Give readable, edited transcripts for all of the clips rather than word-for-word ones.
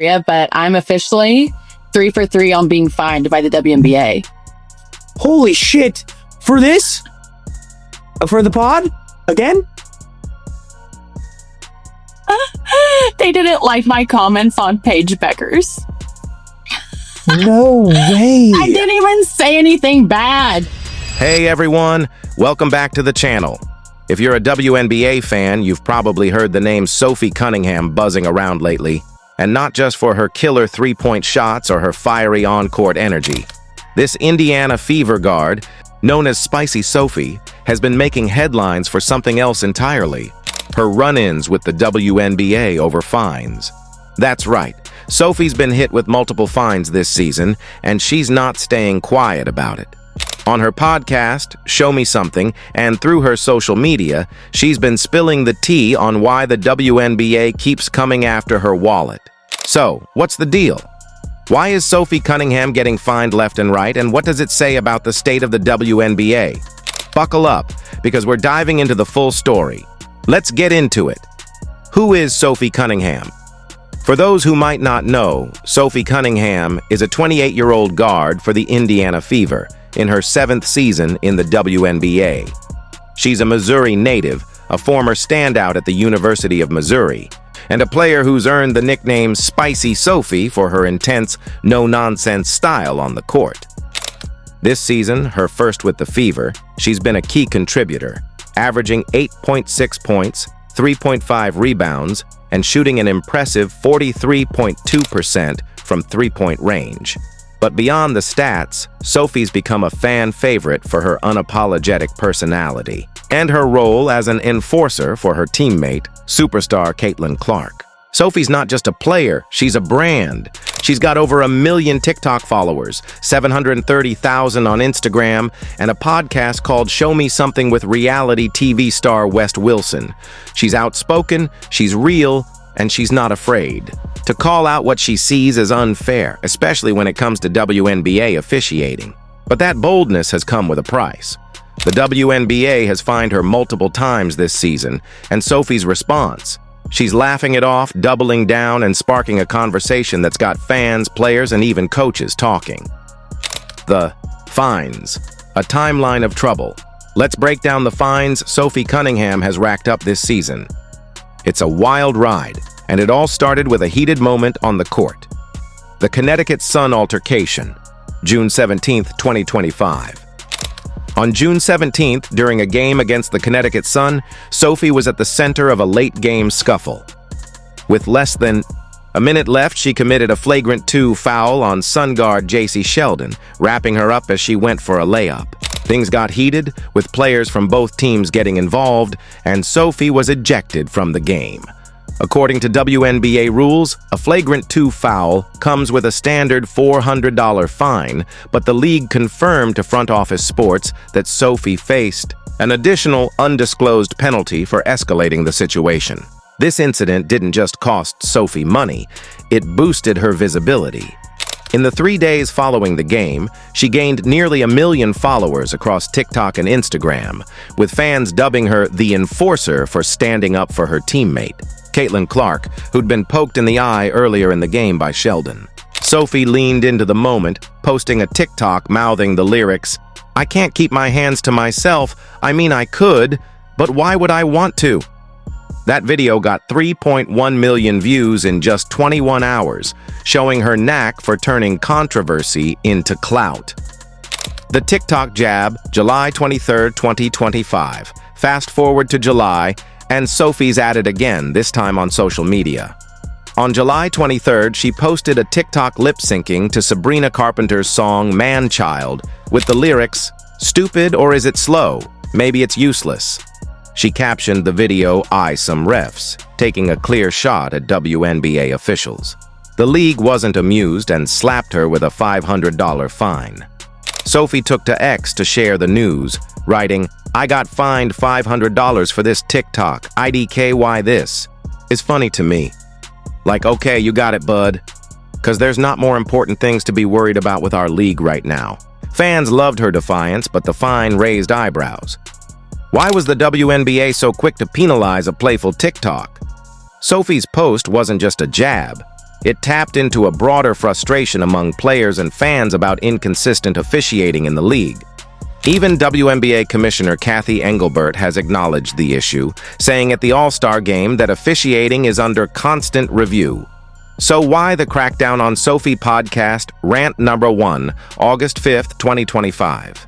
Yeah, but I'm officially 3 for 3 on being fined by the WNBA. Holy shit! For this? For the pod? Again? They didn't like my comments on Paige Becker's. No way! I didn't even say anything bad. Hey everyone, welcome back to the channel. If you're a WNBA fan, you've probably heard the name Sophie Cunningham buzzing around lately, and not just for her killer three-point shots or her fiery on-court energy. This Indiana Fever guard, known as Spicy Sophie, has been making headlines for something else entirely: her run-ins with the WNBA over fines. That's right, Sophie's been hit with multiple fines this season, and she's not staying quiet about it. On her podcast, Show Me Something, and through her social media, she's been spilling the tea on why the WNBA keeps coming after her wallet. So, what's the deal? Why is Sophie Cunningham getting fined left and right, and what does it say about the state of the WNBA? Buckle up, because we're diving into the full story. Let's get into it. Who is Sophie Cunningham? For those who might not know, Sophie Cunningham is a 28-year-old guard for the Indiana Fever, in her 7th season in the WNBA. She's a Missouri native, a former standout at the University of Missouri, and a player who's earned the nickname Spicy Sophie for her intense, no-nonsense style on the court. This season, her first with the Fever, she's been a key contributor, averaging 8.6 points, 3.5 rebounds, and shooting an impressive 43.2% from three-point range. But beyond the stats, Sophie's become a fan favorite for her unapologetic personality and her role as an enforcer for her teammate, superstar Caitlin Clark. Sophie's not just a player, she's a brand. She's got over 1 million TikTok followers, 730,000 on Instagram, and a podcast called Show Me Something with reality TV star West Wilson. She's outspoken, she's real, and she's not afraid to call out what she sees as unfair, especially when it comes to WNBA officiating. But that boldness has come with a price. The WNBA has fined her multiple times this season, and Sophie's response: she's laughing it off, doubling down, and sparking a conversation that's got fans, players, and even coaches talking. The fines, a timeline of trouble. Let's break down the fines Sophie Cunningham has racked up this season. It's a wild ride, and it all started with a heated moment on the court. The Connecticut Sun altercation, June 17, 2025. On June 17th, during a game against the Connecticut Sun, Sophie was at the center of a late-game scuffle. With less than a minute left, she committed a flagrant 2 foul on Sun guard J.C. Sheldon, wrapping her up as she went for a layup. Things got heated, with players from both teams getting involved, and Sophie was ejected from the game. According to WNBA rules, a flagrant 2 foul comes with a standard $400 fine, but the league confirmed to Front Office Sports that Sophie faced an additional undisclosed penalty for escalating the situation. This incident didn't just cost Sophie money, it boosted her visibility. In the 3 days following the game, she gained nearly 1 million followers across TikTok and Instagram, with fans dubbing her the enforcer for standing up for her teammate, Caitlin Clark, who'd been poked in the eye earlier in the game by Sheldon. Sophie leaned into the moment, posting a TikTok mouthing the lyrics, "I can't keep my hands to myself, I mean I could, but why would I want to?" That video got 3.1 million views in just 21 hours, showing her knack for turning controversy into clout. The TikTok jab, July 23, 2025. Fast forward to July, and Sophie's at it again, this time on social media. On July 23rd, she posted a TikTok lip-syncing to Sabrina Carpenter's song Man Child with the lyrics, "Stupid or is it slow? Maybe it's useless." She captioned the video, "I some refs," taking a clear shot at WNBA officials. The league wasn't amused and slapped her with a $500 fine. Sophie took to X to share the news, writing, "I got fined $500 for this TikTok. IDKY this is funny to me. Like, okay, you got it, bud. Because there's not more important things to be worried about with our league right now." Fans loved her defiance, but the fine raised eyebrows. Why was the WNBA so quick to penalize a playful TikTok? Sophie's post wasn't just a jab. It tapped into a broader frustration among players and fans about inconsistent officiating in the league. Even WNBA Commissioner Cathy Engelbert has acknowledged the issue, saying at the All-Star Game that officiating is under constant review. So why the crackdown on Sophie podcast rant number 1, August 5th, 2025?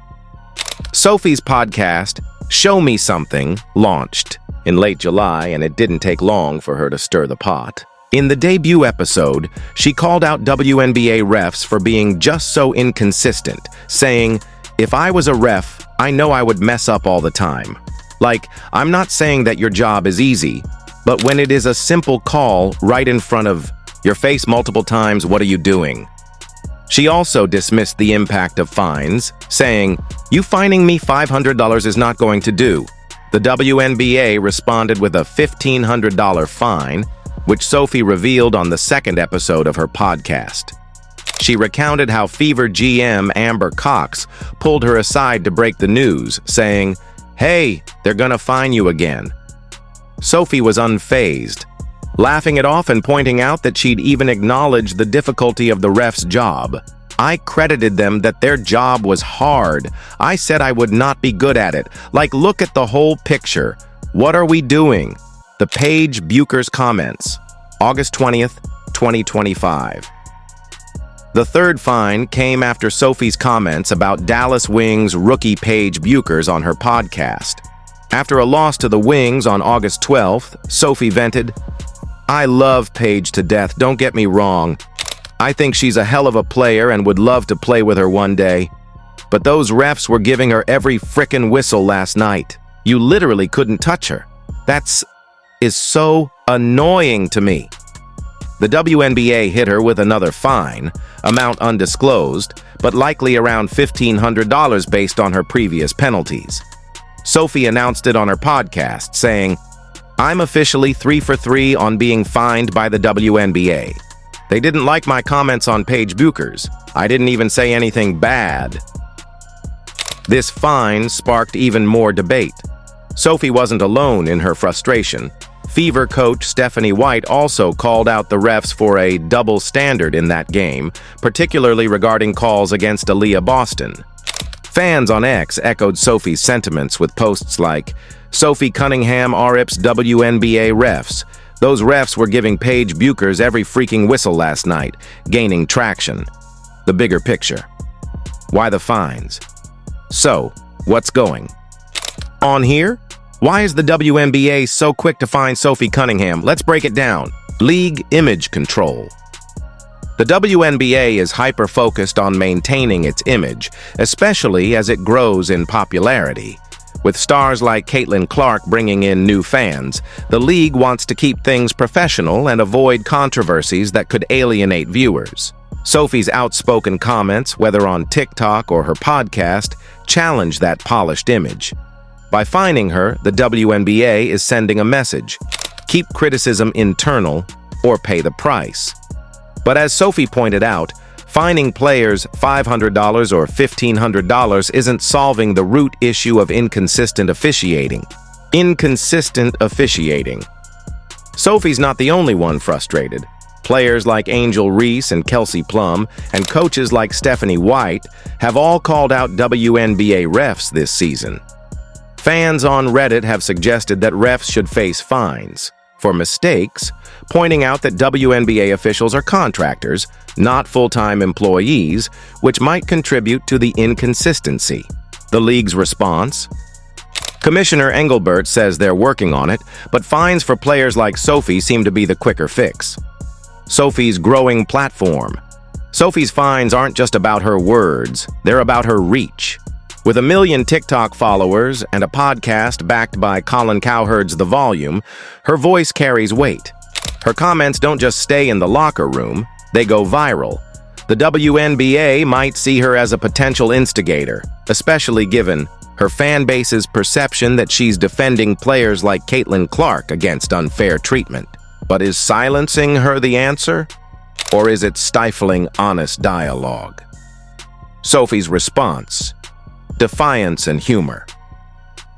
Sophie's podcast, Show Me Something, launched in late July, and it didn't take long for her to stir the pot. In the debut episode, she called out WNBA refs for being just so inconsistent, saying, "If I was a ref, I know I would mess up all the time. Like, I'm not saying that your job is easy, but when it is a simple call right in front of your face multiple times, what are you doing?" She also dismissed the impact of fines, saying, "You fining me $500 is not going to do." The WNBA responded with a $1,500 fine, which Sophie revealed on the second episode of her podcast. She recounted how Fever GM Amber Cox pulled her aside to break the news, saying, "Hey, they're gonna fine you again." Sophie was unfazed, laughing it off and pointing out that she'd even acknowledged the difficulty of the ref's job. "I credited them that their job was hard. I said I would not be good at it. Like, look at the whole picture. What are we doing?" The Paige Bucher's comments, August 20th, 2025. The third fine came after Sophie's comments about Dallas Wings rookie Paige Buchers on her podcast. After a loss to the Wings on August 12th, Sophie vented, "I love Paige to death, don't get me wrong. I think she's a hell of a player and would love to play with her one day. But those refs were giving her every frickin' whistle last night. You literally couldn't touch her. Is so annoying to me." The WNBA hit her with another fine, amount undisclosed, but likely around $1,500 based on her previous penalties. Sophie announced it on her podcast, saying, "I'm officially 3 for 3 on being fined by the WNBA. They didn't like my comments on Paige Buchers. I didn't even say anything bad." This fine sparked even more debate. Sophie wasn't alone in her frustration. Fever coach Stephanie White also called out the refs for a double standard in that game, particularly regarding calls against Aaliyah Boston. Fans on X echoed Sophie's sentiments with posts like, "Sophie Cunningham RIPs WNBA refs. Those refs were giving Paige Buchers every freaking whistle last night, gaining traction." The bigger picture. Why the fines? So, what's going on here? Why is the WNBA so quick to fine Sophie Cunningham? Let's break it down. League image control. The WNBA is hyper-focused on maintaining its image, especially as it grows in popularity. With stars like Caitlin Clark bringing in new fans, the league wants to keep things professional and avoid controversies that could alienate viewers. Sophie's outspoken comments, whether on TikTok or her podcast, challenge that polished image. By fining her, the WNBA is sending a message: keep criticism internal or pay the price. But as Sophie pointed out, fining players $500 or $1,500 isn't solving the root issue of inconsistent officiating. Inconsistent officiating. Sophie's not the only one frustrated. Players like Angel Reese and Kelsey Plum, and coaches like Stephanie White have all called out WNBA refs this season. Fans on Reddit have suggested that refs should face fines for mistakes, pointing out that WNBA officials are contractors, not full-time employees, which might contribute to the inconsistency. The league's response? Commissioner Engelbert says they're working on it, but fines for players like Sophie seem to be the quicker fix. Sophie's growing platform. Sophie's fines aren't just about her words, they're about her reach. With 1 million TikTok followers and a podcast backed by Colin Cowherd's The Volume, her voice carries weight. Her comments don't just stay in the locker room, they go viral. The WNBA might see her as a potential instigator, especially given her fan base's perception that she's defending players like Caitlin Clark against unfair treatment. But is silencing her the answer? Or is it stifling honest dialogue? Sophie's response: defiance and humor.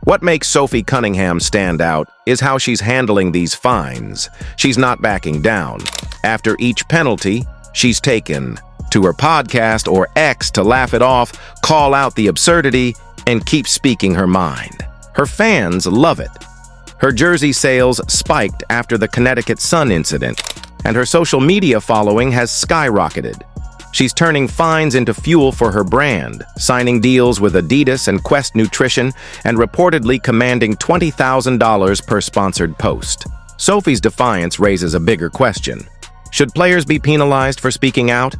What makes Sophie Cunningham stand out is how she's handling these fines. She's not backing down. After each penalty, she's taken to her podcast or X to laugh it off, call out the absurdity, and keep speaking her mind. Her fans love it. Her jersey sales spiked after the Connecticut Sun incident, and her social media following has skyrocketed. She's turning fines into fuel for her brand, signing deals with Adidas and Quest Nutrition, and reportedly commanding $20,000 per sponsored post. Sophie's defiance raises a bigger question. Should players be penalized for speaking out?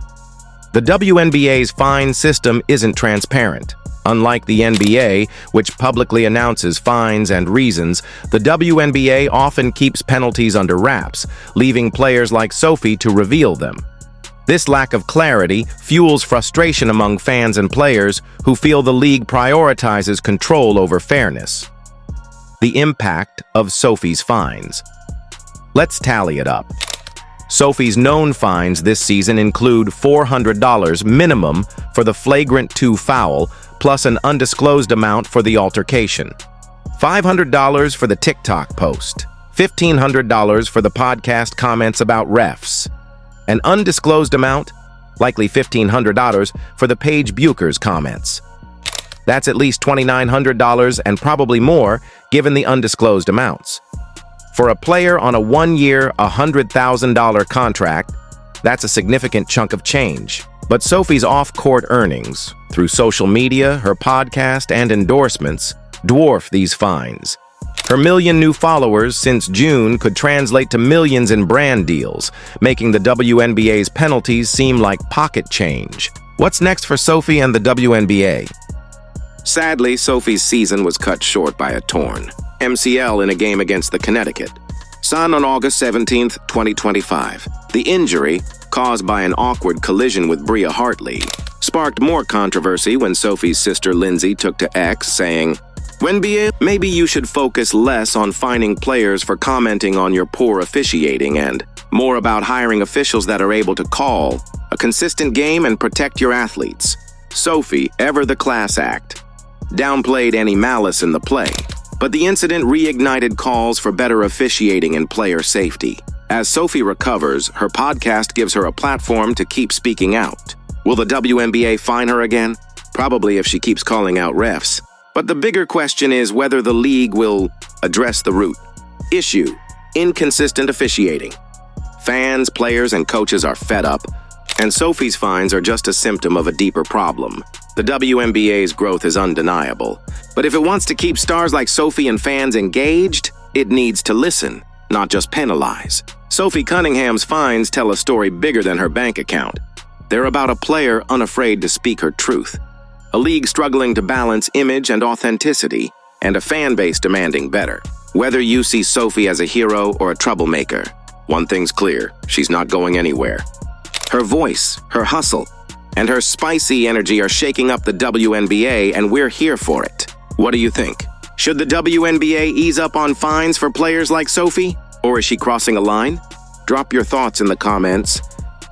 The WNBA's fine system isn't transparent. Unlike the NBA, which publicly announces fines and reasons, the WNBA often keeps penalties under wraps, leaving players like Sophie to reveal them. This lack of clarity fuels frustration among fans and players who feel the league prioritizes control over fairness. The impact of Sophie's fines. Let's tally it up. Sophie's known fines this season include $400 minimum for the flagrant 2 foul, plus an undisclosed amount for the altercation. $500 for the TikTok post. $1,500 for the podcast comments about refs. An undisclosed amount, likely $1,500, for the Paige Bucher's comments. That's at least $2,900 and probably more, given the undisclosed amounts. For a player on a 1-year, $100,000 contract, that's a significant chunk of change. But Sophie's off-court earnings, through social media, her podcast, and endorsements, dwarf these fines. Her 1 million new followers since June could translate to millions in brand deals, making the WNBA's penalties seem like pocket change. What's next for Sophie and the WNBA? Sadly, Sophie's season was cut short by a torn MCL in a game against the Connecticut Sun on August 17, 2025. The injury, caused by an awkward collision with Bria Hartley, sparked more controversy when Sophie's sister Lindsay took to X, saying, "WNBA, maybe you should focus less on fining players for commenting on your poor officiating and more about hiring officials that are able to call a consistent game and protect your athletes." Sophie, ever the class act, downplayed any malice in the play, but the incident reignited calls for better officiating and player safety. As Sophie recovers, her podcast gives her a platform to keep speaking out. Will the WNBA fine her again? Probably if she keeps calling out refs. But the bigger question is whether the league will address the root issue: inconsistent officiating. Fans, players, and coaches are fed up, and Sophie's fines are just a symptom of a deeper problem. The WNBA's growth is undeniable, but if it wants to keep stars like Sophie and fans engaged, it needs to listen, not just penalize. Sophie Cunningham's fines tell a story bigger than her bank account. They're about a player unafraid to speak her truth, a league struggling to balance image and authenticity, and a fan base demanding better. Whether you see Sophie as a hero or a troublemaker, one thing's clear: she's not going anywhere. Her voice, her hustle, and her spicy energy are shaking up the WNBA, and we're here for it. What do you think? Should the WNBA ease up on fines for players like Sophie? Or is she crossing a line? Drop your thoughts in the comments.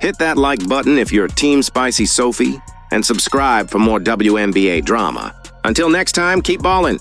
Hit that like button if you're Team Spicy Sophie, and subscribe for more WNBA drama. Until next time, keep ballin'.